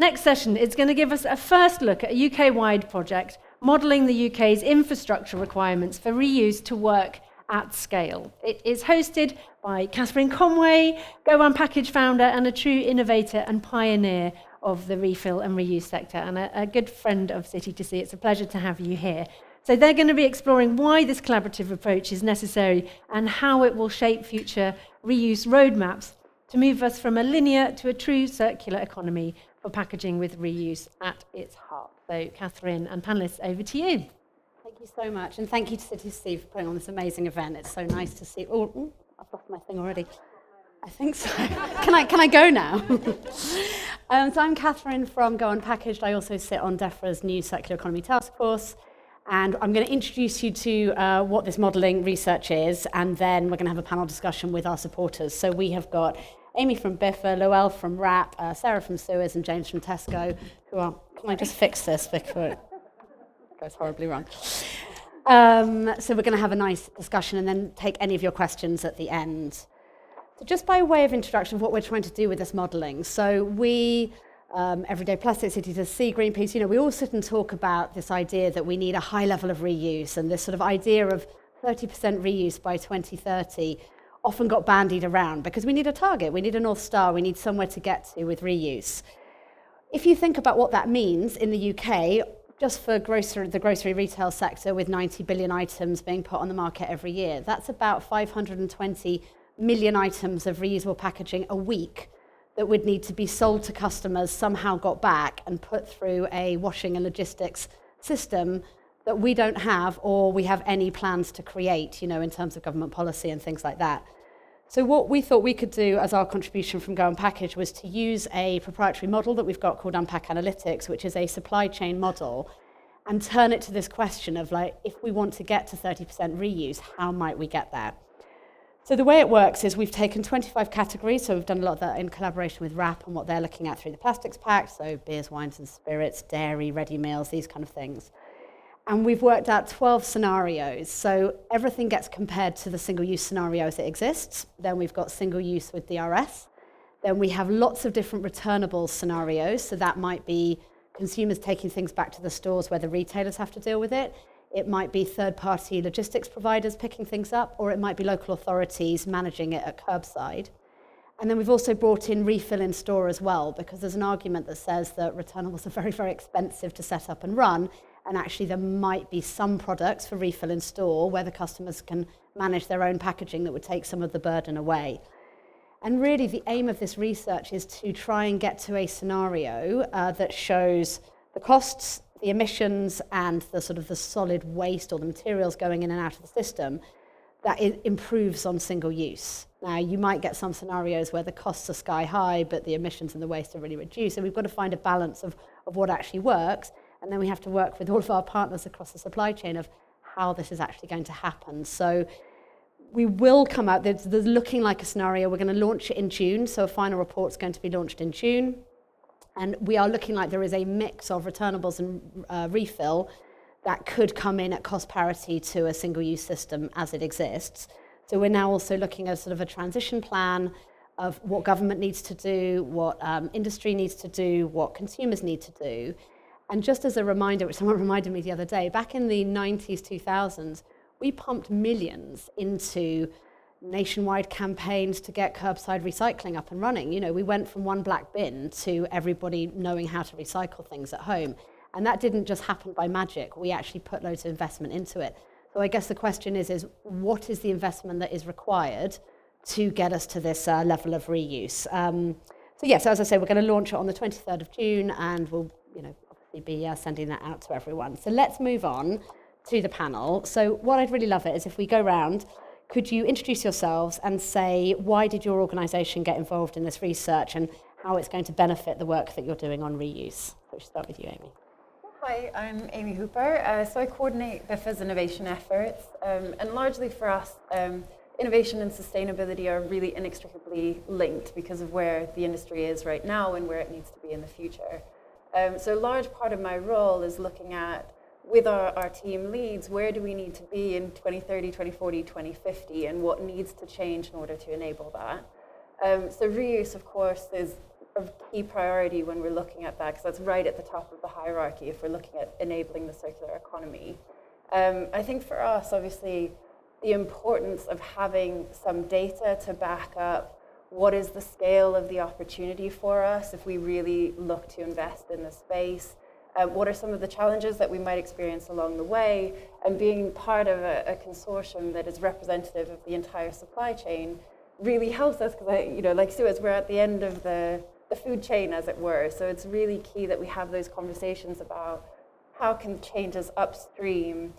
next session is going to give us a first look at a UK-wide project modelling the UK's infrastructure requirements for reuse to work at scale. It is hosted by Catherine Conway, Go Unpackaged founder and a true innovator and pioneer of the refill and reuse sector, and a good friend of City to See. It's a pleasure to have you here. So they're going to be exploring why this collaborative approach is necessary and how it will shape future reuse roadmaps to move us from a linear to a true circular economy for packaging with reuse at its heart. So Catherine and panellists, over to you. Thank you so much, and thank you to City Steve for putting on this amazing event. It's so nice to see. Oh, I've lost my thing already. I think so. Can I go now? So I'm Catherine from Go Unpackaged. I also sit on DEFRA's new Circular Economy Task Force, and I'm going to introduce you to what this modelling research is, and then we're going to have a panel discussion with our supporters. So we have got Amy from Biffa, Loel from WRAP, Sarah from Suez, and James from Tesco, who are... Can I just fix this before it goes horribly wrong? So we're going to have a nice discussion and then take any of your questions at the end. So just by way of introduction of what we're trying to do with this modelling. So we, Everyday Plastic, City to See, Greenpeace, we all sit and talk about this idea that we need a high level of reuse, and this sort of idea of 30% reuse by 2030 often got bandied around because we need a target, we need a North Star, we need somewhere to get to with reuse. If you think about what that means in the UK, just for the grocery retail sector with 90 billion items being put on the market every year, that's about 520 million items of reusable packaging a week that would need to be sold to customers, somehow got back and put through a washing and logistics system that we don't have or we have any plans to create, in terms of government policy and things like that. So what we thought we could do as our contribution from Go Unpackaged was to use a proprietary model that we've got called Unpack Analytics, which is a supply chain model, and turn it to this question of if we want to get to 30% reuse, how might we get there? So the way it works is we've taken 25 categories, so we've done a lot of that in collaboration with WRAP and what they're looking at through the Plastics Pact, so beers, wines and spirits, dairy, ready meals, these kind of things. And we've worked out 12 scenarios. So everything gets compared to the single-use scenario as it exists. Then we've got single-use with DRS. Then we have lots of different returnable scenarios. So that might be consumers taking things back to the stores where the retailers have to deal with it. It might be third-party logistics providers picking things up, or it might be local authorities managing it at curbside. And then we've also brought in refill in store as well, because there's an argument that says that returnables are very, very expensive to set up and run. And actually there might be some products for refill in store where the customers can manage their own packaging that would take some of the burden away. And really the aim of this research is to try and get to a scenario that shows the costs, the emissions, and the sort of the solid waste or the materials going in and out of the system that it improves on single use. Now, you might get some scenarios where the costs are sky high, but the emissions and the waste are really reduced. So we've got to find a balance of what actually works. And then we have to work with all of our partners across the supply chain of how this is actually going to happen. So we will come out, there's looking like a scenario. We're going to launch it in June. So a final report's going to be launched in June. And we are looking like there is a mix of returnables and refill that could come in at cost parity to a single-use system as it exists. So we're now also looking at sort of a transition plan of what government needs to do, what industry needs to do, what consumers need to do. And just as a reminder, which someone reminded me the other day, back in the 90s, 2000s, we pumped millions into nationwide campaigns to get curbside recycling up and running. We went from one black bin to everybody knowing how to recycle things at home. And that didn't just happen by magic. We actually put loads of investment into it. So I guess the question is what is the investment that is required to get us to this level of reuse? So as I say, we're going to launch it on the 23rd of June, and we'll, be sending that out to everyone. So let's move on to the panel. So what I'd really love it is if we go round, could you introduce yourselves and say why did your organisation get involved in this research and how it's going to benefit the work that you're doing on reuse? So we should start with you, Amy. Hi, I'm Amy Hooper. So I coordinate Biffa's innovation efforts, and largely for us, innovation and sustainability are really inextricably linked because of where the industry is right now and where it needs to be in the future. So a large part of my role is looking at, with our team leads, where do we need to be in 2030, 2040, 2050, and what needs to change in order to enable that. So reuse, of course, is of key priority when we're looking at that, because that's right at the top of the hierarchy if we're looking at enabling the circular economy. I think for us, obviously, the importance of having some data to back up what is the scale of the opportunity for us if we really look to invest in this space. What are some of the challenges that we might experience along the way, and being part of a consortium that is representative of the entire supply chain really helps us, because, like Suez, we're at the end of the food chain, as it were. So it's really key that we have those conversations about how can changes upstream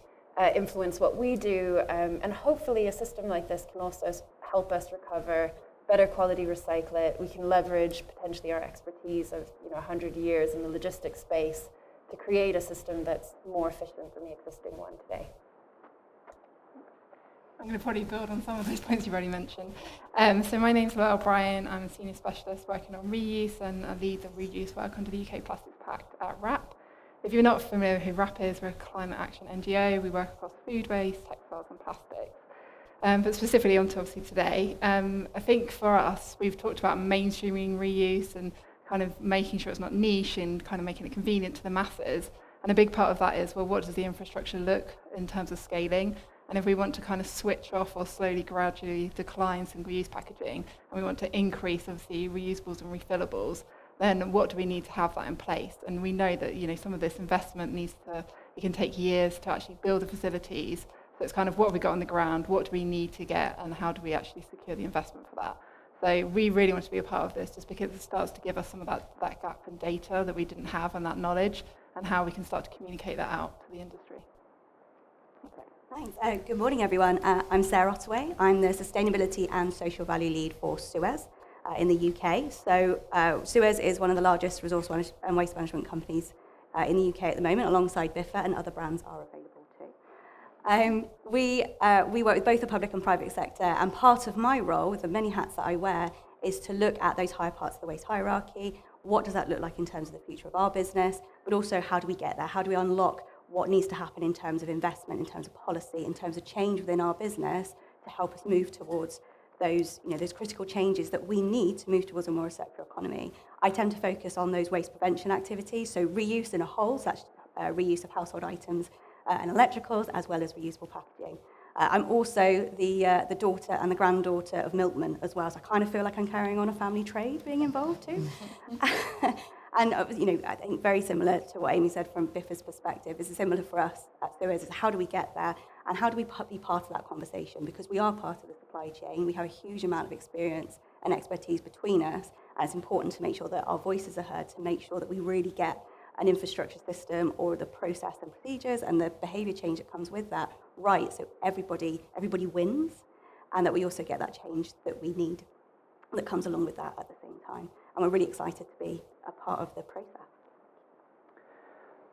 influence what we do, and hopefully a system like this can also help us recover better quality recycle it. We can leverage potentially our expertise of 100 years in the logistics space to create a system that's more efficient than the existing one today. I'm going to probably build on some of those points you've already mentioned. So my name's Laura O'Brien. I'm a senior specialist working on reuse, and I lead the reuse work under the UK Plastics Pact at WRAP. If you're not familiar with who WRAP is, we're a climate action NGO. We work across food waste, textiles and plastics. But specifically onto obviously today, I think for us, we've talked about mainstreaming reuse and kind of making sure it's not niche and kind of making it convenient to the masses. And a big part of that is, well, what does the infrastructure look in terms of scaling? And if we want to kind of switch off or slowly, gradually decline single-use packaging, and we want to increase obviously reusables and refillables, then what do we need to have that in place? And we know that some of this investment it can take years to actually build the facilities. So it's kind of what have we got on the ground, what do we need to get, and how do we actually secure the investment for that? So we really want to be a part of this, just because it starts to give us some of that gap in data that we didn't have, and that knowledge, and how we can start to communicate that out to the industry. Thanks. Good morning, everyone. I'm Sarah Ottaway. I'm the Sustainability and Social Value Lead for Suez in the UK. So Suez is one of the largest resource and waste management companies in the UK at the moment, alongside Biffa, and other brands are available too. We work with both the public and private sector, and part of my role, with the many hats that I wear, is to look at those higher parts of the waste hierarchy. What does that look like in terms of the future of our business, but also how do we get there? How do we unlock what needs to happen in terms of investment, in terms of policy, in terms of change within our business to help us move towards those critical changes that we need to move towards a more circular economy. I tend to focus on those waste prevention activities, so reuse in a whole, so that's reuse of household items and electricals, as well as reusable packaging. I'm also the daughter and the granddaughter of milkmen as well, so I kind of feel like I'm carrying on a family trade being involved too. And I think very similar to what Amy said from Biffa's perspective, is similar for us at Suez, is how do we get there, and how do we be part of that conversation? Because we are part of the supply chain, we have a huge amount of experience and expertise between us, and it's important to make sure that our voices are heard, to make sure that we really get an infrastructure system or the process and procedures and the behaviour change that comes with that right, so everybody wins, and that we also get that change that we need that comes along with that at the same time. And we're really excited to be a part of the process.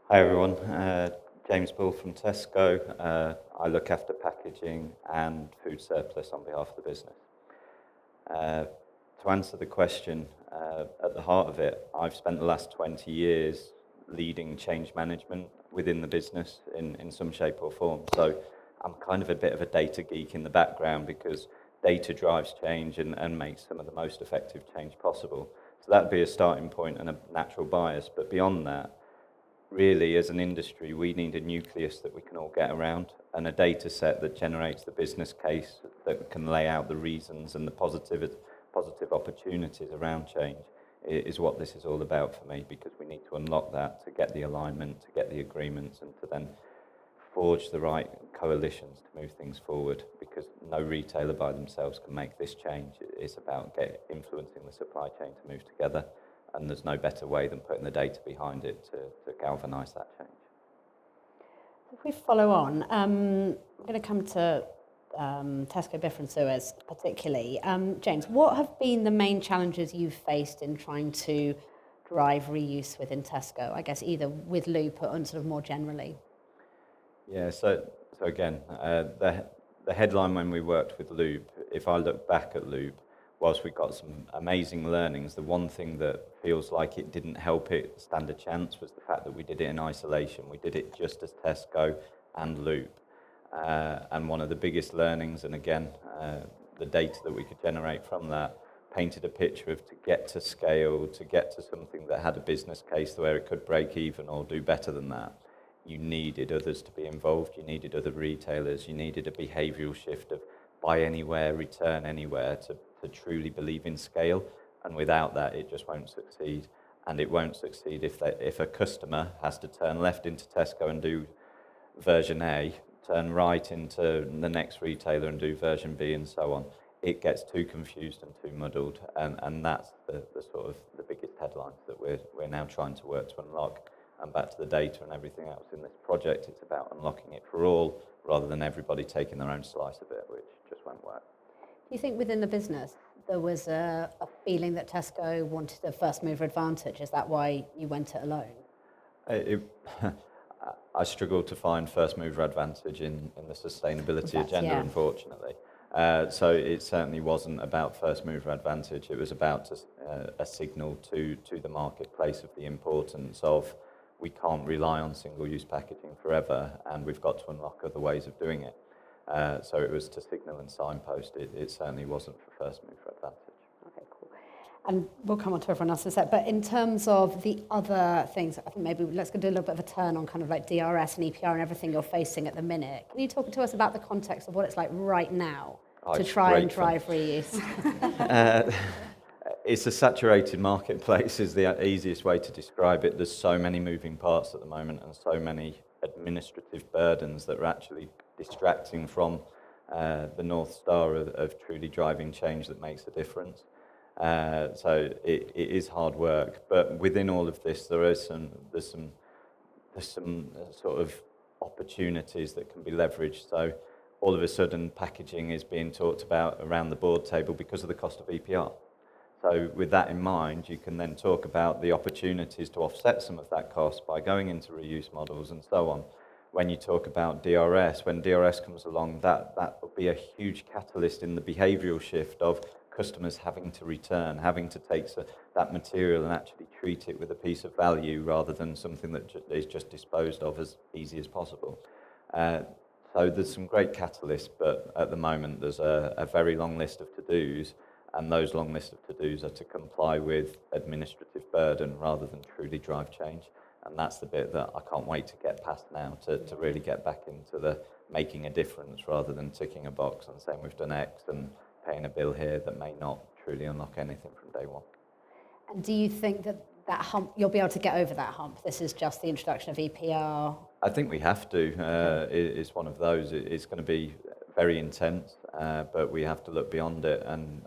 Hi everyone, James Bull from Tesco. I look after packaging and food surplus on behalf of the business. To answer the question, at the heart of it, I've spent the last 20 years leading change management within the business in some shape or form. So I'm kind of a bit of a data geek in the background, because data drives change and makes some of the most effective change possible. So that'd be a starting point and a natural bias. But beyond that, really, as an industry, we need a nucleus that we can all get around, and a data set that generates the business case, that can lay out the reasons and the positive opportunities around change, is what this is all about for me, because we need to unlock that to get the alignment, to get the agreements, and to then forge the right coalitions to move things forward, because no retailer by themselves can make this change. It's about influencing the supply chain to move together, and there's no better way than putting the data behind it to galvanise that change. If we follow on, I'm going to come to Tesco, Biffa and Suez particularly. James, what have been the main challenges you've faced in trying to drive reuse within Tesco, I guess either with Loop or sort of more generally? Yeah, so again, the headline when we worked with Loop, if I look back at Loop, whilst we got some amazing learnings, the one thing that feels like it didn't help it stand a chance was the fact that we did it in isolation. We did it just as Tesco and Loop. And one of the biggest learnings, and again, the data that we could generate from that, painted a picture of to get to scale, to get to something that had a business case where it could break even or do better than that, you needed others to be involved, you needed other retailers, you needed a behavioural shift of buy anywhere, return anywhere to truly believe in scale. And without that, it just won't succeed. And it won't succeed if a customer has to turn left into Tesco and do version A, turn right into the next retailer and do version B, and so on. It gets too confused and too muddled, and that's the sort of the biggest headlines that we're now trying to work to unlock. And back to the data and everything else in this project, it's about unlocking it for all rather than everybody taking their own slice of it, which just won't work. Do you think within the business there was a feeling that Tesco wanted a first mover advantage? Is that why you went it alone? I struggle to find first mover advantage in the sustainability agenda, unfortunately. So it certainly wasn't about first mover advantage. It was about a signal to the marketplace of the importance of we can't rely on single-use packaging forever, and we've got to unlock other ways of doing it. So it was to signal and signpost. It certainly wasn't for first mover advantage. Okay, cool. And we'll come on to everyone else in a sec. But in terms of the other things, I think maybe let's do a little bit of a turn on kind of like DRS and EPR and everything you're facing at the minute. Can you talk to us about the context of what it's like right now to try and drive reuse? It's a saturated marketplace is the easiest way to describe it. There's so many moving parts at the moment and so many administrative burdens that are actually distracting from the North Star of truly driving change that makes a difference. So it is hard work, but within all of this, there's some sort of opportunities that can be leveraged. So all of a sudden, packaging is being talked about around the board table because of the cost of EPR. So with that in mind, you can then talk about the opportunities to offset some of that cost by going into reuse models and so on. When you talk about DRS, when DRS comes along, that will be a huge catalyst in the behavioural shift of customers having to return, having to take that material and actually treat it with a piece of value rather than something that is just disposed of as easy as possible. So there's some great catalysts, but at the moment there's a very long list of to-dos, and those long lists of to-dos are to comply with administrative burden rather than truly drive change. And that's the bit that I can't wait to get past now, to really get back into the making a difference rather than ticking a box and saying we've done X and paying a bill here that may not truly unlock anything from day one. And do you think that hump, you'll be able to get over that hump? This is just the introduction of EPR? I think we have to. It's one of those. It's going to be very intense, but we have to look beyond it. And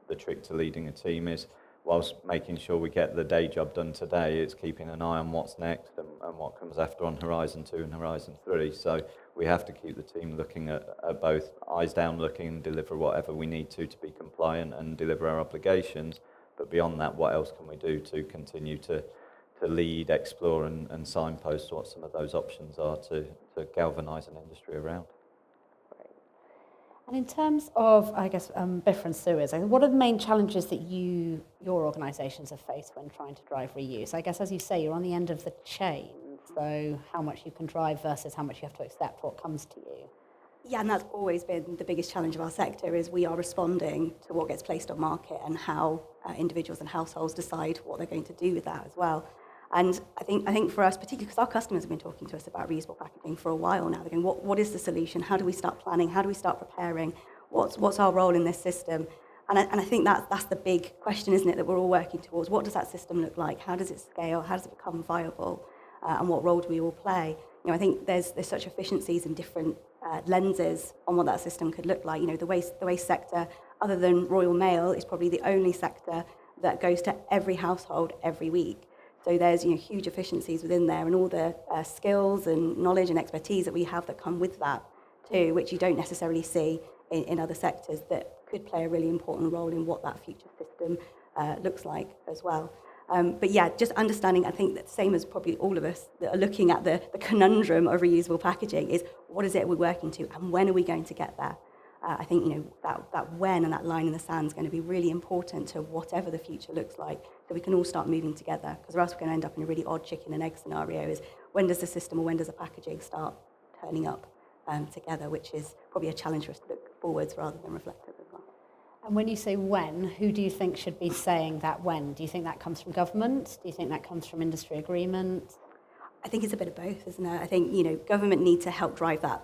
the trick to leading a team is, whilst making sure we get the day job done today, it's keeping an eye on what's next and what comes after on Horizon 2 and Horizon 3. So we have to keep the team looking at both eyes down looking and deliver whatever we need to be compliant and deliver our obligations. But beyond that, what else can we do to continue to lead, explore and signpost what some of those options are to galvanise an industry around? And in terms of, I guess, Biffa and Suez, what are the main challenges that your organisations have faced when trying to drive reuse? I guess, as you say, you're on the end of the chain, so how much you can drive versus how much you have to accept what comes to you. Yeah, and that's always been the biggest challenge of our sector, is we are responding to what gets placed on market and how individuals and households decide what they're going to do with that as well. And I think for us, particularly because our customers have been talking to us about reusable packaging for a while now, they're going, what is the solution? How do we start planning? How do we start preparing? What's our role in this system? And I think that's the big question, isn't it, that we're all working towards. What does that system look like? How does it scale? How does it become viable? And what role do we all play? I think there's such efficiencies and different lenses on what that system could look like. The waste sector, other than Royal Mail, is probably the only sector that goes to every household every week. So there's huge efficiencies within there, and all the skills and knowledge and expertise that we have that come with that too, which you don't necessarily see in other sectors, that could play a really important role in what that future system looks like as well. But yeah, just understanding, I think that same as probably all of us that are looking at the conundrum of reusable packaging, is what is it we're working to and when are we going to get there? I think that when and that line in the sand is going to be really important to whatever the future looks like, so we can all start moving together, because or else we're going to end up in a really odd chicken and egg scenario, is when does the system or when does the packaging start turning up together, which is probably a challenge for us to look forwards rather than reflective as well. And when you say when, who do you think should be saying that when? Do you think that comes from government? Do you think that comes from industry agreement? I think it's a bit of both, isn't it? I think, government need to help drive that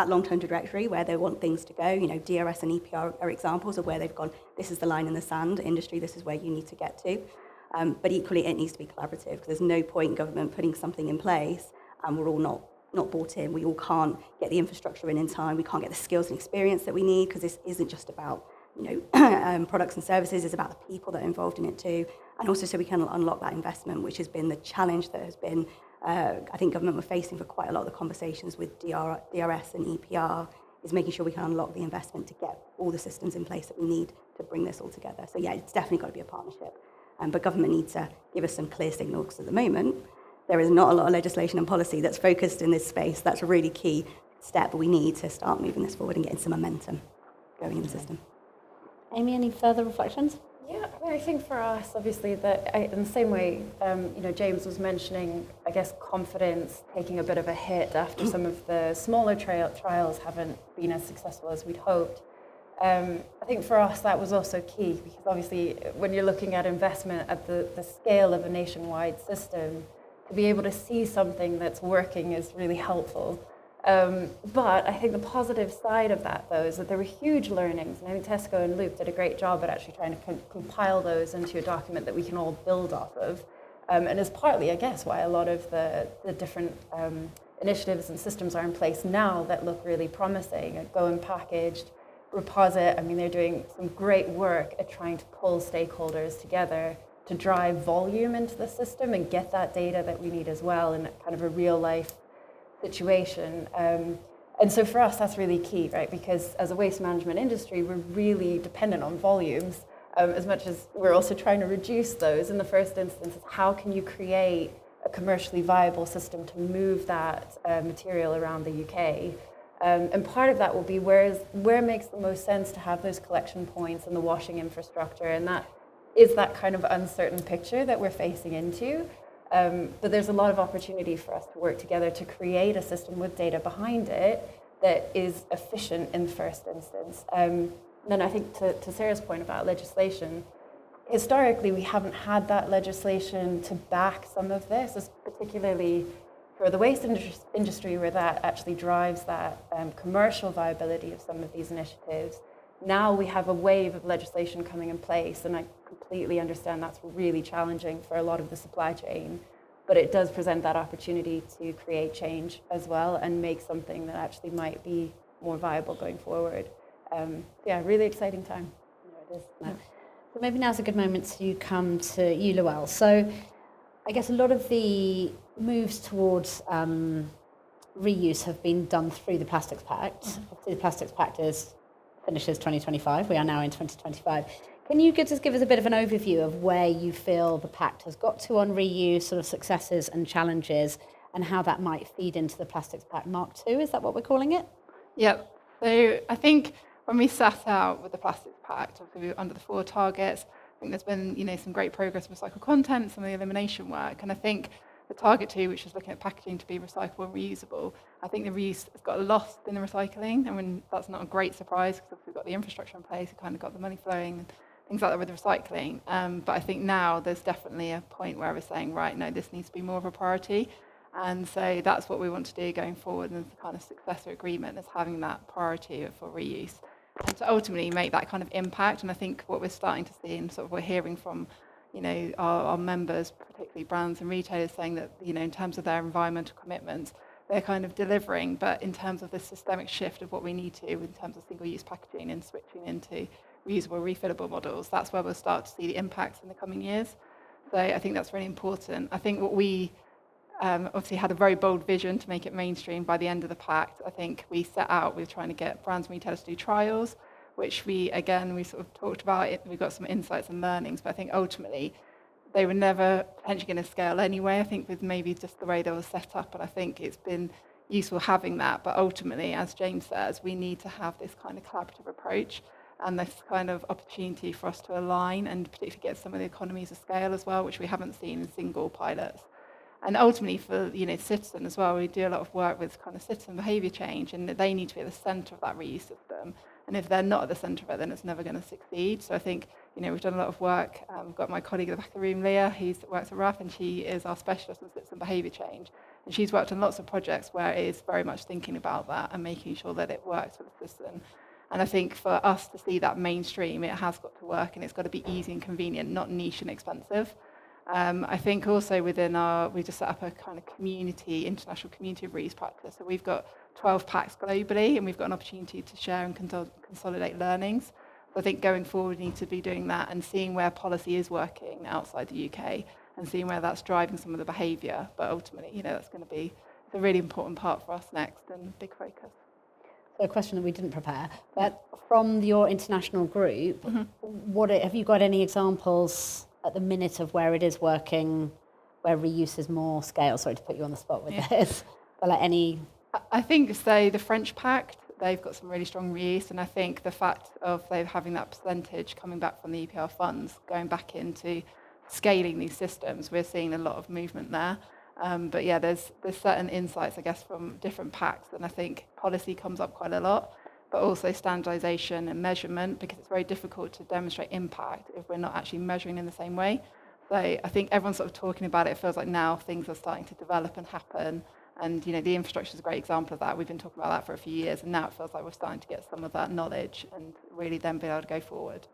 long-term trajectory where they want things to go. DRS and EPR are examples of where they've gone, this is the line in the sand, industry, this is where you need to get to. But equally, it needs to be collaborative, because there's no point in government putting something in place and we're all not bought in. We all can't get the infrastructure in time. We can't get the skills and experience that we need, because this isn't just about products and services. It's about the people that are involved in it too. And also so we can unlock that investment, which has been the challenge that has been, I think government were facing for quite a lot of the conversations with DRS and EPR, is making sure we can unlock the investment to get all the systems in place that we need to bring this all together. So yeah, it's definitely got to be a partnership. But government needs to give us some clear signals, because at the moment, there is not a lot of legislation and policy that's focused in this space. That's a really key step we need to start moving this forward and getting some momentum going in the system. Amy, any further reflections? Yeah, I think for us, obviously, that in the same way, James was mentioning, I guess, confidence taking a bit of a hit after some of the smaller trials haven't been as successful as we'd hoped. I think for us that was also key, because obviously when you're looking at investment at the scale of a nationwide system, to be able to see something that's working is really helpful. But I think the positive side of that, though, is that there were huge learnings, and I think Tesco and Loop did a great job at actually trying to compile those into a document that we can all build off of. And is partly, I guess, why a lot of the different initiatives and systems are in place now that look really promising. Go Unpackaged, Reposit, they're doing some great work at trying to pull stakeholders together to drive volume into the system and get that data that we need as well in kind of a real life situation. And so for us, that's really key, right? Because as a waste management industry, we're really dependent on volumes, as much as we're also trying to reduce those. In the first instance, how can you create a commercially viable system to move that material around the UK? And part of that will be where it makes the most sense to have those collection points and the washing infrastructure, and that is that kind of uncertain picture that we're facing into. But there's a lot of opportunity for us to work together to create a system with data behind it that is efficient in the first instance. Then I think to Sarah's point about legislation, historically we haven't had that legislation to back some of this, particularly for the waste industry, where that actually drives that commercial viability of some of these initiatives. Now we have a wave of legislation coming in place, and I completely understand that's really challenging for a lot of the supply chain, but it does present that opportunity to create change as well and make something that actually might be more viable going forward. Really exciting time. Yeah, it is. No. So maybe now's a good moment to come to you, Luelle. So I guess a lot of the moves towards reuse have been done through the Plastics Pact. Obviously, the Plastics Pact finishes 2025. We are now in 2025. Can you just give us a bit of an overview of where you feel the Pact has got to on reuse, sort of successes and challenges, and how that might feed into the Plastics Pact Mark II? Is that what we're calling it? Yep. So I think when we set out with the Plastics Pact, obviously we were under the 4 targets. I think there's been, some great progress with recycled content, some of the elimination work, and I think the target 2, which is looking at packaging to be recyclable and reusable, I think the reuse has got lost in the recycling, and that's not a great surprise, because we've got the infrastructure in place, we've kind of got the money flowing and things like that with the recycling. But I think now there's definitely a point where we're saying, right, no, this needs to be more of a priority. And so that's what we want to do going forward, and the kind of successor agreement is having that priority for reuse, and to ultimately make that kind of impact. And I think what we're starting to see, and sort of we're hearing from our members, particularly brands and retailers, saying that in terms of their environmental commitments, they're kind of delivering, but in terms of the systemic shift of what we need to in terms of single-use packaging and switching into reusable, refillable models, that's where we'll start to see the impacts in the coming years. So I think that's really important. I think what we obviously had a very bold vision to make it mainstream by the end of the Pact. I think we set out with trying to get brands and retailers to do trials, which we sort of talked about it. We got some insights and learnings, but I think ultimately they were never potentially going to scale anyway. I think with maybe just the way they were set up, and I think it's been useful having that. But ultimately, as James says, we need to have this kind of collaborative approach and this kind of opportunity for us to align and particularly get some of the economies of scale as well, which we haven't seen in single pilots. And ultimately for citizen as well, we do a lot of work with kind of citizen behaviour change, and they need to be at the centre of that reuse system. And if they're not at the centre of it, then it's never going to succeed. So I think, we've done a lot of work. We've got my colleague at the back of the room, Leah, who works at RAP, and she is our specialist on citizen behaviour change. And she's worked on lots of projects where it is very much thinking about that and making sure that it works for the citizen. And I think for us to see that mainstream, it has got to work, and it's got to be easy and convenient, not niche and expensive. I think also we just set up a kind of international community of reuse practice. So we've got 12 packs globally, and we've got an opportunity to share and consolidate learnings. So I think going forward, we need to be doing that and seeing where policy is working outside the UK and seeing where that's driving some of the behaviour. But ultimately, that's going to be a really important part for us next and big focus. So a question that we didn't prepare, but from your international group, have you got any examples at the minute of where it is working, where reuse is more scale? Sorry to put you on the spot with this, but any... I think, say, the French Pact, they've got some really strong reuse, and I think the fact of they having that percentage coming back from the EPR funds, going back into scaling these systems, we're seeing a lot of movement there. But yeah, there's certain insights, I guess, from different packs, and I think policy comes up quite a lot, but also standardization and measurement, because it's very difficult to demonstrate impact if we're not actually measuring in the same way. So I think everyone's sort of talking about it. It feels like now things are starting to develop and happen, and the infrastructure is a great example of that. We've been talking about that for a few years, and now it feels like we're starting to get some of that knowledge and really then be able to go forward.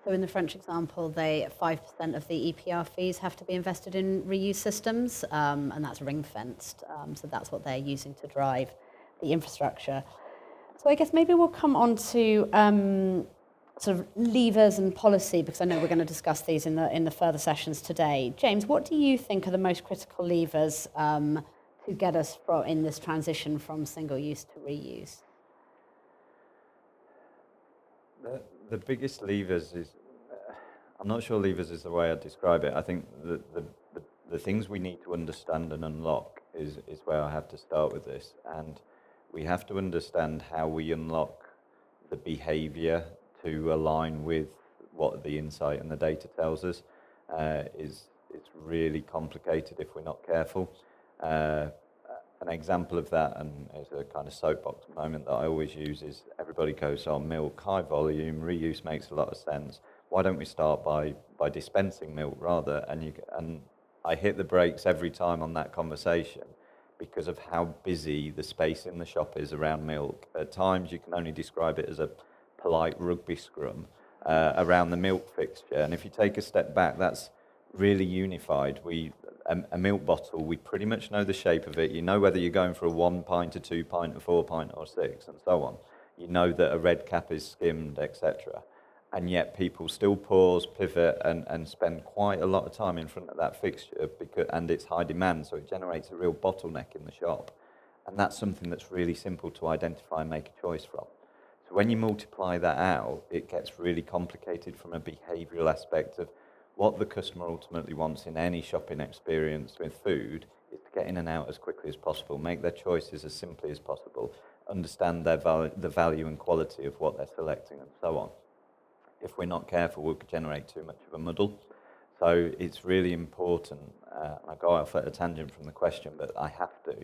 So in the French example, 5% of the EPR fees have to be invested in reuse systems, and that's ring-fenced. So that's what they're using to drive the infrastructure. So I guess maybe we'll come on to sort of levers and policy, because I know we're going to discuss these in the further sessions today. James, what do you think are the most critical levers to get us in this transition from single-use to reuse? The biggest levers is, I'm not sure levers is the way I'd describe it. I think the things we need to understand and unlock is where I have to start with this. And we have to understand how we unlock the behaviour to align with what the insight and the data tells us. It's really complicated if we're not careful. An example of that, and it's a kind of soapbox moment that I always use, is everybody goes, milk, high volume, reuse makes a lot of sense. Why don't we start by dispensing milk rather? And I hit the brakes every time on that conversation because of how busy the space in the shop is around milk. At times you can only describe it as a polite rugby scrum around the milk fixture. And if you take a step back, that's really unified. A milk bottle, we pretty much know the shape of it. You know whether you're going for a 1 pint, a 2 pint, a 4 pint, or 6, and so on. You know that a red cap is skimmed, etc. And yet people still pause, pivot, and spend quite a lot of time in front of that fixture, and it's high demand, so it generates a real bottleneck in the shop. And that's something that's really simple to identify and make a choice from. So when you multiply that out, it gets really complicated from a behavioural aspect of what the customer ultimately wants in any shopping experience with food is to get in and out as quickly as possible, make their choices as simply as possible, understand the value and quality of what they're selecting, and so on. If we're not careful, we'll generate too much of a muddle. So it's really important, I go off at a tangent from the question, but I have to,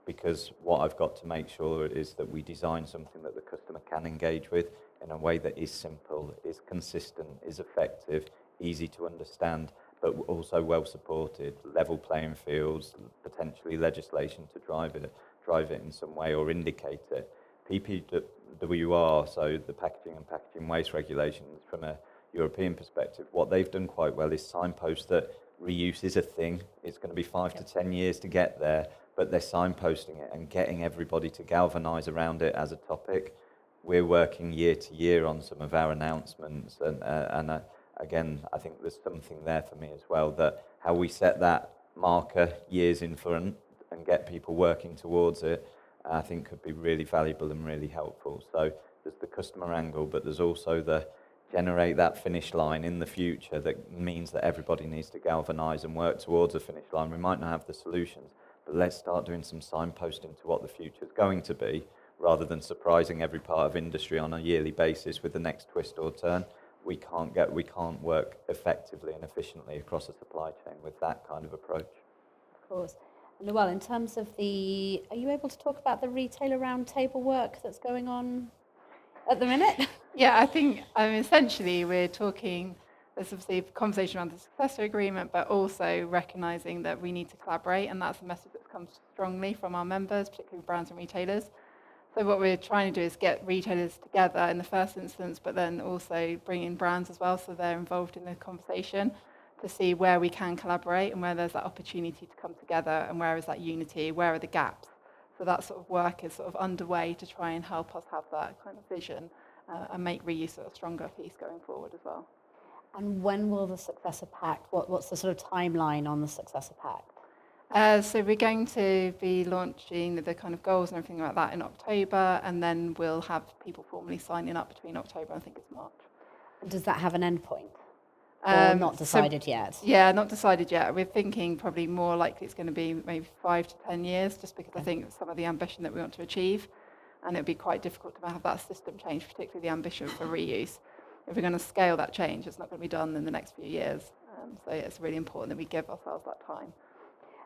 because what I've got to make sure is that we design something that the customer can engage with in a way that is simple, is consistent, is effective, easy to understand, but also well supported, level playing fields, potentially legislation to drive it in some way or indicate it. PPWR, so the Packaging and Packaging Waste Regulations from a European perspective, what they've done quite well is signpost that reuse is a thing. It's going to be 5 to 10 years to get there, but they're signposting it and getting everybody to galvanise around it as a topic. We're working year to year on some of our announcements, and again, I think there's something there for me as well, that how we set that marker years in front and get people working towards it, I think could be really valuable and really helpful. So there's the customer angle, but there's also the generate that finish line in the future that means that everybody needs to galvanise and work towards a finish line. We might not have the solutions, but let's start doing some signposting to what the future is going to be, rather than surprising every part of industry on a yearly basis with the next twist or turn. We can't work effectively and efficiently across a supply chain with that kind of approach. Of course. And well, in terms of are you able to talk about the retailer roundtable work that's going on? at the minute? Yeah, I think essentially we're talking, there's obviously a conversation around the successor agreement, but also recognising that we need to collaborate, and that's a message that's come strongly from our members, particularly brands and retailers. So what we're trying to do is get retailers together in the first instance, but then also bring in brands as well, so they're involved in the conversation to see where we can collaborate and where there's that opportunity to come together and where is that unity, where are the gaps. So that sort of work is sort of underway to try and help us have that kind of vision and make reuse a stronger piece going forward as well. And when will the Successor Pact, what's the sort of timeline on the Successor Pact? So we're going to be launching the kind of goals and everything like that in October, and then we'll have people formally signing up between October and I think it's March. And does that have an end point? Or not decided yet? Yeah, not decided yet. We're thinking probably more likely it's going to be maybe 5 to 10 years, just because I think some of the ambition that we want to achieve, and it'd be quite difficult to have that system change, particularly the ambition for reuse. If we're going to scale that change, it's not going to be done in the next few years. So it's really important that we give ourselves that time.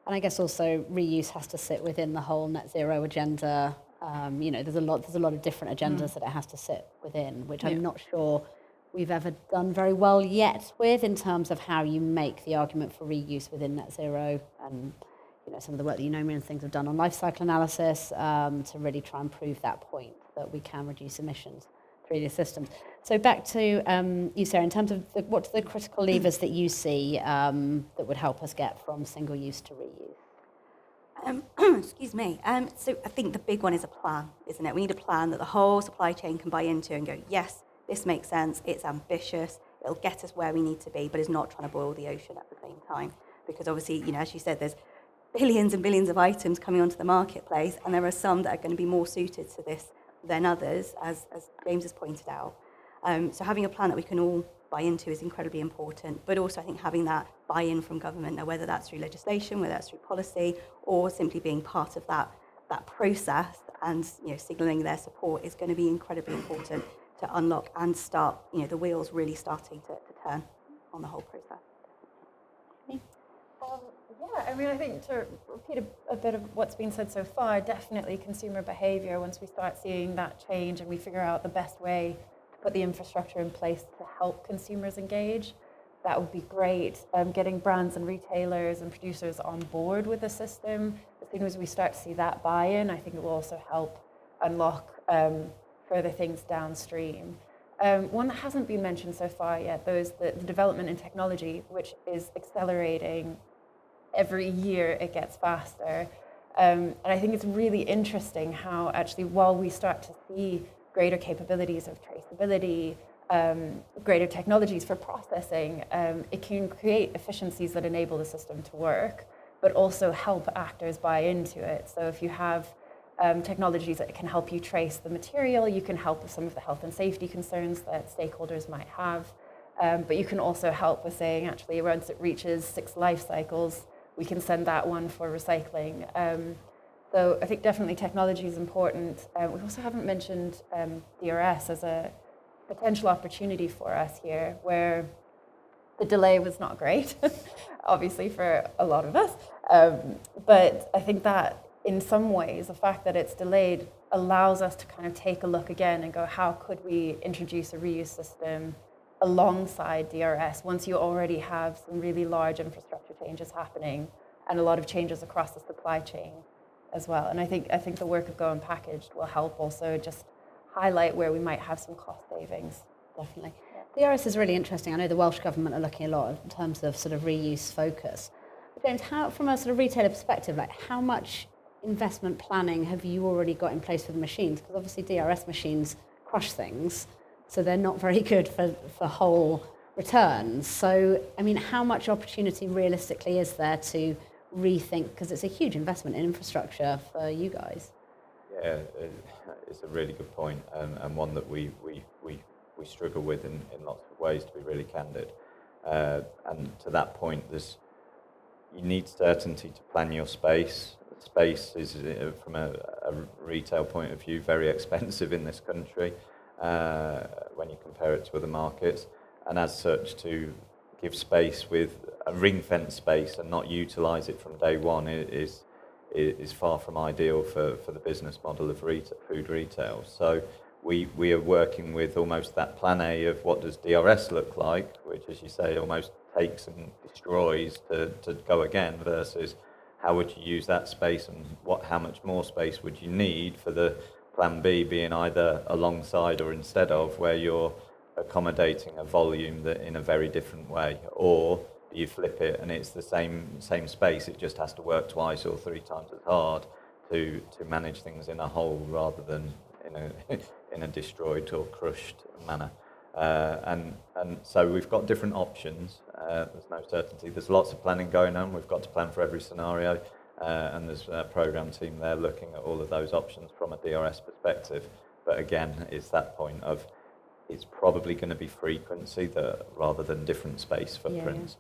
And I guess also reuse has to sit within the whole net zero agenda. There's a lot of different agendas that it has to sit within, which I'm not sure we've ever done very well yet with, in terms of how you make the argument for reuse within net zero. And some of the work that Eunomia and things have done on life cycle analysis to really try and prove that point that we can reduce emissions through these systems. So back to you, Sarah, in terms of what's the critical levers that you see that would help us get from single use to reuse? Excuse me. So I think the big one is a plan, isn't it? We need a plan that the whole supply chain can buy into and go, yes, this makes sense, it's ambitious, it'll get us where we need to be, but it's not trying to boil the ocean at the same time. Because obviously, as you said, there's billions and billions of items coming onto the marketplace, and there are some that are going to be more suited to this than others, as James has pointed out. So having a plan that we can all buy into is incredibly important, but also I think having that buy-in from government, now whether that's through legislation, whether that's through policy, or simply being part of that process and signalling their support is going to be incredibly important to unlock and start the wheels really starting to turn on the whole process. I think to repeat a bit of what's been said so far, definitely consumer behaviour, once we start seeing that change and we figure out the best way to put the infrastructure in place to help consumers engage, that would be great. Getting brands and retailers and producers on board with the system, as soon as we start to see that buy-in, I think it will also help unlock further things downstream. One that hasn't been mentioned so far yet, though, is the development in technology, which is accelerating. Every year it gets faster. And I think it's really interesting how actually while we start to see greater capabilities of traceability, greater technologies for processing, it can create efficiencies that enable the system to work, but also help actors buy into it. So if you have technologies that can help you trace the material, you can help with some of the health and safety concerns that stakeholders might have, but you can also help with saying, actually, once it reaches 6 life cycles, we can send that one for recycling. So I think definitely technology is important. We also haven't mentioned DRS as a potential opportunity for us here, where the delay was not great, obviously for a lot of us. But I think that in some ways, the fact that it's delayed allows us to kind of take a look again and go, how could we introduce a reuse system alongside DRS once you already have some really large infrastructure changes happening and a lot of changes across the supply chain as well. And I think the work of Go Unpackaged will help also just highlight where we might have some cost savings. Definitely. DRS is really interesting. I know the Welsh Government are looking a lot in terms of sort of reuse focus. But James, how, from a sort of retailer perspective, how much investment planning have you already got in place for the machines? Because obviously DRS machines crush things, so they're not very good for whole returns. So, how much opportunity realistically is there to rethink, because it's a huge investment in infrastructure for you guys? Yeah, it's a really good point, and one that we struggle with in lots of ways, to be really candid. And to that point, you need certainty to plan your space. Space is, from a retail point of view, very expensive in this country when you compare it to other markets. And as such, to give space with a ring-fence space and not utilise it from day one is far from ideal for the business model of food retail. So we are working with almost that plan A of what does DRS look like, which, as you say, almost takes and destroys to go again, versus how would you use that space and how much more space would you need for the plan B being either alongside or instead of, where you're accommodating a volume that in a very different way, or you flip it and it's the same space, it just has to work twice or 3 times as hard to manage things in a whole rather than in a destroyed or crushed manner. And so we've got different options. There's no certainty. There's lots of planning going on. We've got to plan for every scenario, and there's a program team there looking at all of those options from a DRS perspective. But again, it's that point of it's probably going to be frequency that rather than different space footprints,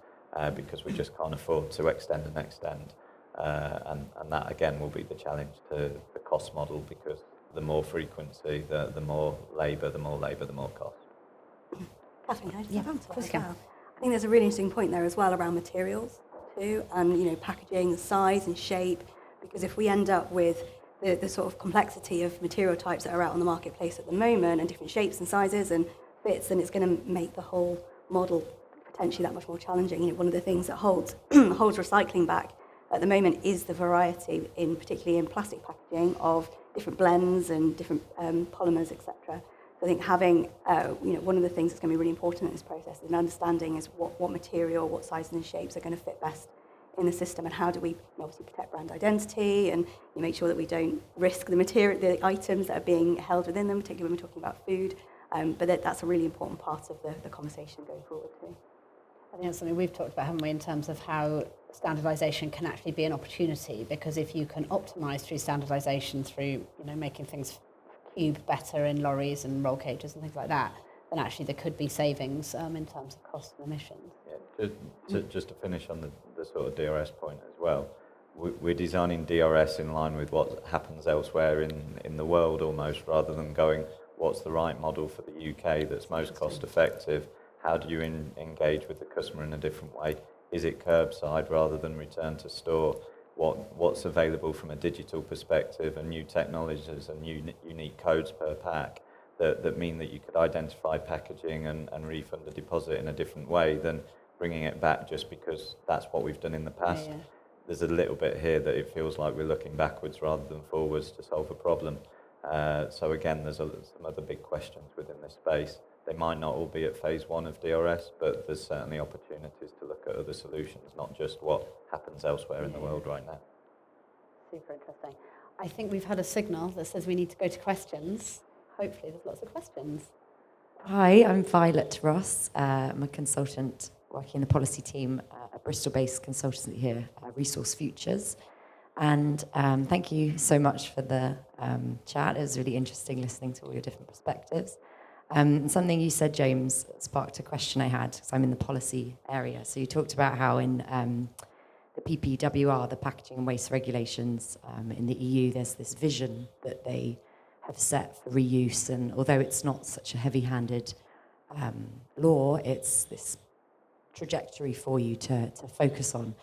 because we just can't afford to extend and extend. And that again will be the challenge to the cost model, because the more frequency, the more labour, the more cost. Catherine, can I just add to that as can. well? I think there's a really interesting point there as well around materials too, and packaging, the size and shape, because if we end up with the sort of complexity of material types that are out on the marketplace at the moment and different shapes and sizes and fits, then it's going to make the whole model potentially that much more challenging. One of the things that holds recycling back at the moment is the variety, particularly in plastic packaging, of different blends and different polymers, etc. So I think having, one of the things that's going to be really important in this process is an understanding is what material, what sizes and shapes are going to fit best in the system, and how do we obviously protect brand identity and make sure that we don't risk the items that are being held within them, particularly when we're talking about food. But that's a really important part of the conversation going forward too. I think that's something we've talked about, haven't we, in terms of how standardisation can actually be an opportunity, because if you can optimise through standardisation, through making things cube better in lorries and roll cages and things like that, then actually there could be savings in terms of cost and emissions. Yeah, just to finish on the sort of DRS point as well, we're designing DRS in line with what happens elsewhere in the world almost, rather than going, what's the right model for the UK that's most cost effective? How do you engage with the customer in a different way? Is it curbside rather than return to store? What's available from a digital perspective, and new technologies and unique codes per pack that mean that you could identify packaging and refund the deposit in a different way than bringing it back just because that's what we've done in the past. Yeah. There's a little bit here that it feels like we're looking backwards rather than forwards to solve a problem. So again, there's some other big questions within this space. They might not all be at phase 1 of DRS, but there's certainly opportunities to look at other solutions, not just what happens elsewhere in the world right now. Super interesting. I think we've had a signal that says we need to go to questions. Hopefully there's lots of questions. Hi, I'm Violet Ross. I'm a consultant working in the policy team at a Bristol-based consultancy here, Resource Futures. And thank you so much for the chat. It was really interesting listening to all your different perspectives. Something you said, James, sparked a question I had, because I'm in the policy area. So you talked about how in the PPWR, the Packaging and Waste Regulations in the EU, there's this vision that they have set for reuse. And although it's not such a heavy-handed law, it's this trajectory for you to focus on.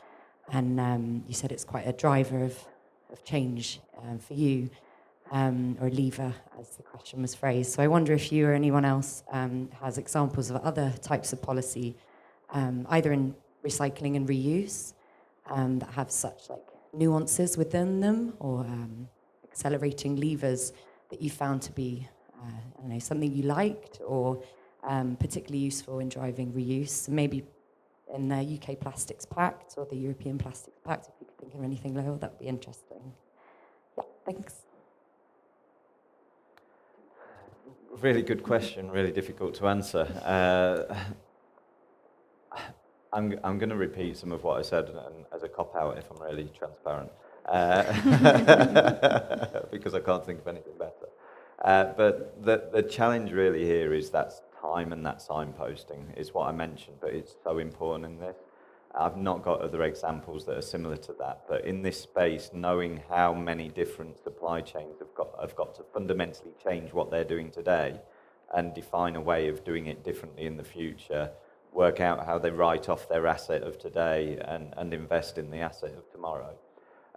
And you said it's quite a driver of change for you. Or a lever, as the question was phrased. So I wonder if you or anyone else has examples of other types of policy, either in recycling and reuse, that have such nuances within them, or accelerating levers that you found to be, something you liked, or particularly useful in driving reuse. So maybe in the UK Plastics Pact or the European Plastics Pact, if you could think of anything, Lowell, that would be interesting. Yeah, thanks. Really good question, really difficult to answer. I'm going to repeat some of what I said as a cop-out, if I'm really transparent, because I can't think of anything better. But the challenge really here is that time and that signposting is what I mentioned, but it's so important in this. I've not got other examples that are similar to that, but in this space, knowing how many different supply chains have got to fundamentally change what they're doing today and define a way of doing it differently in the future, work out how they write off their asset of today and invest in the asset of tomorrow.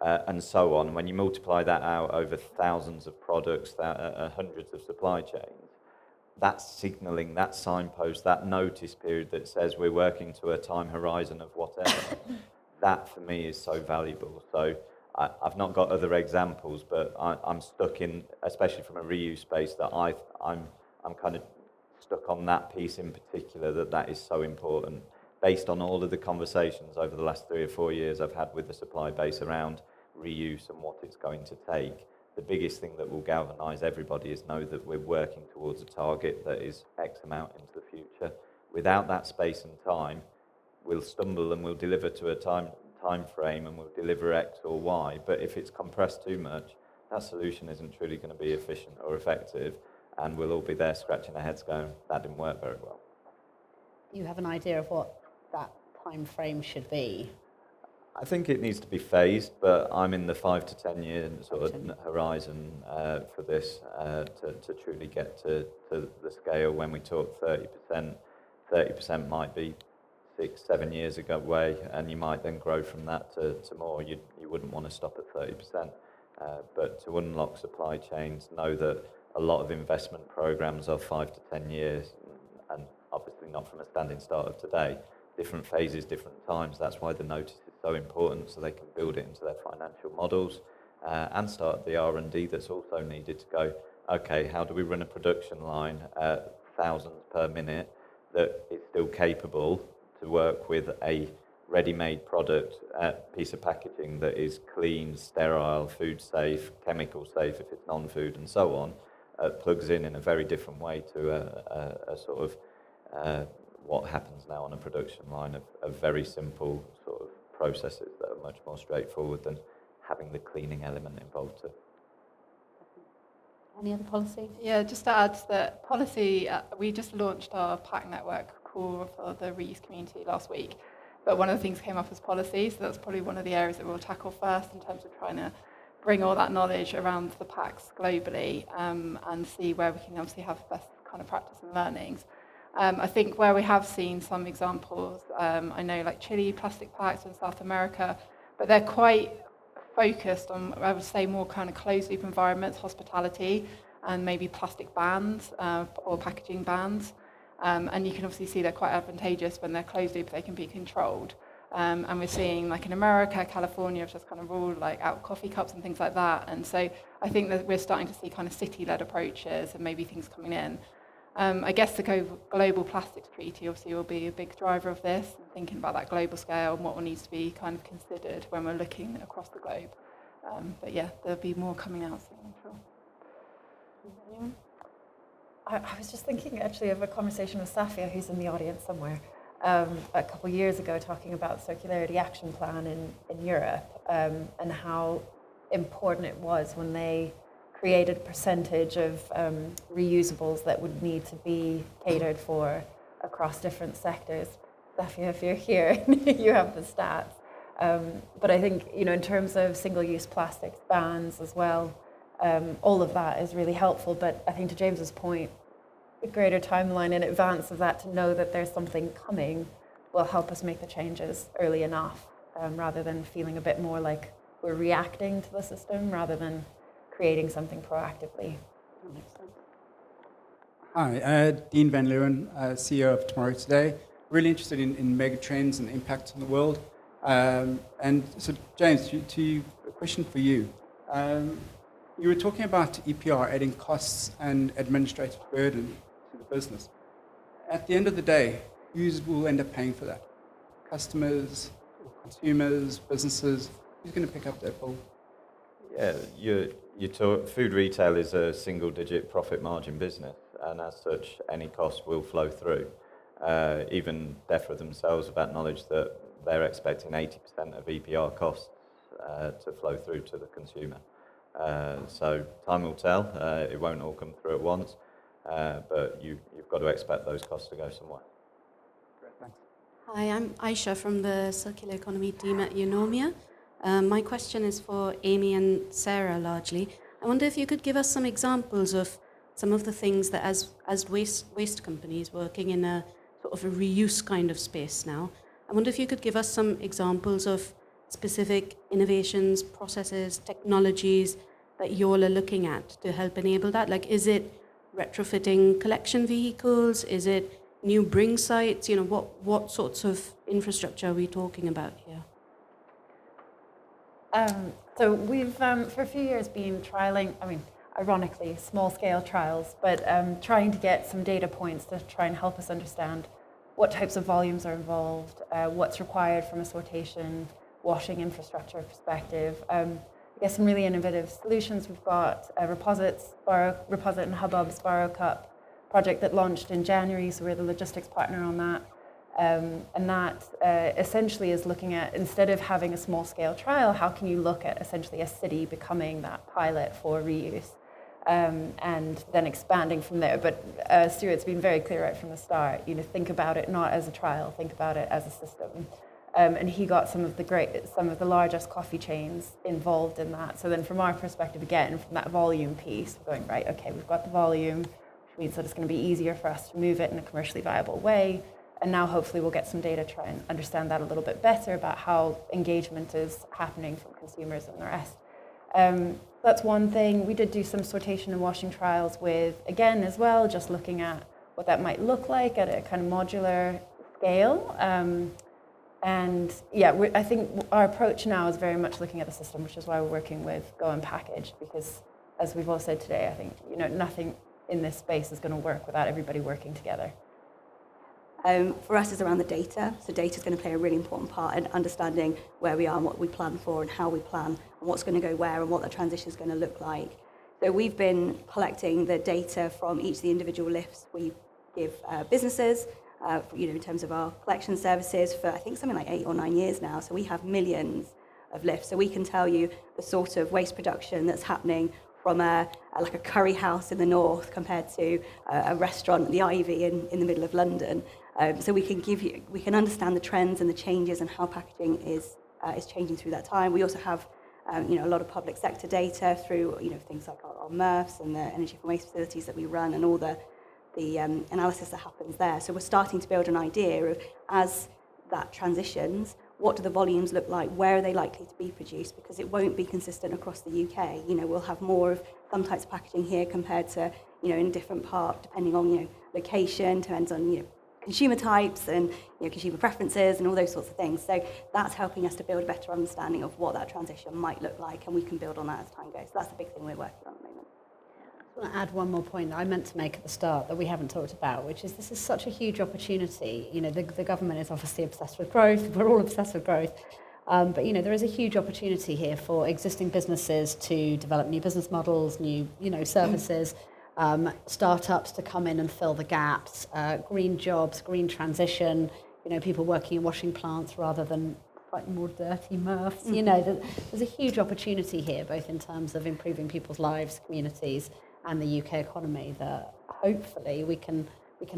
and so on. When you multiply that out over thousands of products, hundreds of supply chains, that signalling, that signpost, that notice period that says we're working to a time horizon of whatever, that for me is so valuable. So I've not got other examples, but I'm stuck in, especially from a reuse space, that I'm kind of stuck on that piece in particular, that is so important. Based on all of the conversations over the last 3 or 4 years I've had with the supply base around reuse and what it's going to take, the biggest thing that will galvanise everybody is know that we're working towards a target that is X amount into the future. Without that space and time, we'll stumble and we'll deliver to a time frame and we'll deliver X or Y. But if it's compressed too much, that solution isn't truly going to be efficient or effective, and we'll all be there scratching our heads going, that didn't work very well. You have an idea of what that time frame should be? I think it needs to be phased, but I'm in the 5 to 10 year sort of horizon for this to truly get to the scale. When we talk 30% might be 6-7 years away, and you might then grow from that to more. You wouldn't want to stop at 30%, but to unlock supply chains, know that a lot of investment programs are 5 to 10 years, and obviously not from a standing start of today. Different phases, different times. That's why the notice is so important, so they can build it into their financial models and start the R&D that's also needed to go, okay, how do we run a production line at thousands per minute that is still capable to work with a ready-made product, piece of packaging that is clean, sterile, food safe, chemical safe if it's non-food, and so on, plugs in a very different way to a sort of what happens now on a production line of very simple sort of processes that are much more straightforward than having the cleaning element involved too. Any other policy? Yeah, just to add to that policy, we just launched our pack network call for the reuse community last week. But one of the things came up as policy, so that's probably one of the areas that we'll tackle first in terms of trying to bring all that knowledge around the packs globally and see where we can obviously have best kind of practice and learnings. I think where we have seen some examples, I know like Chile plastic packs in South America, but they're quite focused on, I would say, more kind of closed loop environments, hospitality, and maybe plastic bans or packaging bans. And you can obviously see they're quite advantageous when they're closed loop, they can be controlled. And we're seeing, like in America, California have just kind of ruled like out coffee cups and things like that. And so I think that we're starting to see kind of city-led approaches and maybe things coming in. I guess the Global Plastics Treaty obviously will be a big driver of this, and thinking about that global scale and what needs to be kind of considered when we're looking across the globe. But yeah, there'll be more coming out soon, I'm sure. Anyone? I was just thinking actually of a conversation with Safia, who's in the audience somewhere, a couple of years ago, talking about Circularity Action Plan in Europe and how important it was when they created a percentage of reusables that would need to be catered for across different sectors. Safia, if you're here, you have the stats. But I think, in terms of single-use plastics bans as well, all of that is really helpful. But I think to James's point, a greater timeline in advance of that, to know that there's something coming, will help us make the changes early enough, rather than feeling a bit more like we're reacting to the system rather than creating something proactively. That makes sense. Hi, Dean Van Leeuwen, CEO of Tomorrow Today. Really interested in mega trends and impact on the world. And so, James, a question for you. You were talking about EPR adding costs and administrative burden to the business. At the end of the day, who will end up paying for that? Customers, consumers, businesses? Who's going to pick up that bill? Yeah, you talk, food retail is a single-digit profit margin business, and as such, any cost will flow through. Even DEFRA themselves have acknowledged that they're expecting 80% of EPR costs to flow through to the consumer. So time will tell. It won't all come through at once, but you've got to expect those costs to go somewhere. Great, thanks. Hi, I'm Aisha from the Circular Economy team at Eunomia. My question is for Amy and Sarah largely. I wonder if you could give us some examples of some of the things that as waste companies working in a sort of a reuse kind of space now, I wonder if you could give us some examples of specific innovations, processes, technologies that you all are looking at to help enable that? Like, is it retrofitting collection vehicles? Is it new bring sites? You know, what sorts of infrastructure are we talking about here? So we've, for a few years, been trialing, I mean, ironically, small-scale trials, but trying to get some data points to try and help us understand what types of volumes are involved, what's required from a sortation, washing infrastructure perspective. I guess some really innovative solutions. We've got Reposit and Hubbub's Borrow Cup project that launched in January, so we're the logistics partner on that. And that essentially is looking at, instead of having a small-scale trial, how can you look at essentially a city becoming that pilot for reuse, and then expanding from there. But Stuart's been very clear right from the start, you know, think about it not as a trial, think about it as a system. And he got some of the largest coffee chains involved in that. So then from our perspective, again, from that volume piece, we're going, right, okay, we've got the volume, which means that it's going to be easier for us to move it in a commercially viable way. And now hopefully we'll get some data to try and understand that a little bit better about how engagement is happening from consumers and the rest. That's one thing. We did do some sortation and washing trials with, again, as well, just looking at what that might look like at a kind of modular scale. And yeah, I think our approach now is very much looking at the system, which is why we're working with Go and Package, because as we've all said today, I think, you know, nothing in this space is going to work without everybody working together. For us, it's around the data. So data is going to play a really important part in understanding where we are and what we plan for and how we plan and what's going to go where and what the transition is going to look like. So we've been collecting the data from each of the individual lifts we give businesses, you know, in terms of our collection services for, I think, something like 8 or 9 years now. So we have millions of lifts. So we can tell you the sort of waste production that's happening from like a curry house in the north compared to a restaurant, the Ivy, in the middle of London. So we can understand the trends and the changes and how packaging is changing through that time. We also have you know, a lot of public sector data through, you know, things like our MRFs and the energy from waste facilities that we run and all the analysis that happens there. So we're starting to build an idea of, as that transitions, what do the volumes look like? Where are they likely to be produced? Because it won't be consistent across the UK. You know, we'll have more of some types of packaging here compared to, you know, in a different part, depending on, you know, location, depends on, you know, consumer types and, you know, consumer preferences and all those sorts of things. So that's helping us to build a better understanding of what that transition might look like, and we can build on that as time goes. So that's the big thing we're working on at the moment. I want to add one more point that I meant to make at the start that we haven't talked about, which is this is such a huge opportunity. You know, the government is obviously obsessed with growth. We're all obsessed with growth. But, you know, there is a huge opportunity here for existing businesses to develop new business models, new, you know, services, startups to come in and fill the gaps, green jobs, green transition, you know, people working in washing plants rather than slightly more dirty MRFs. You know, there's a huge opportunity here, both in terms of improving people's lives, communities, and the UK economy that hopefully we can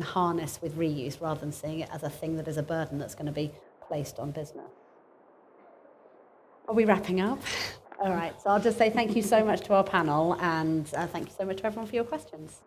harness with reuse rather than seeing it as a thing that is a burden that's going to be placed on business. Are we wrapping up? All right, so I'll just say thank you so much to our panel, and thank you so much to everyone for your questions.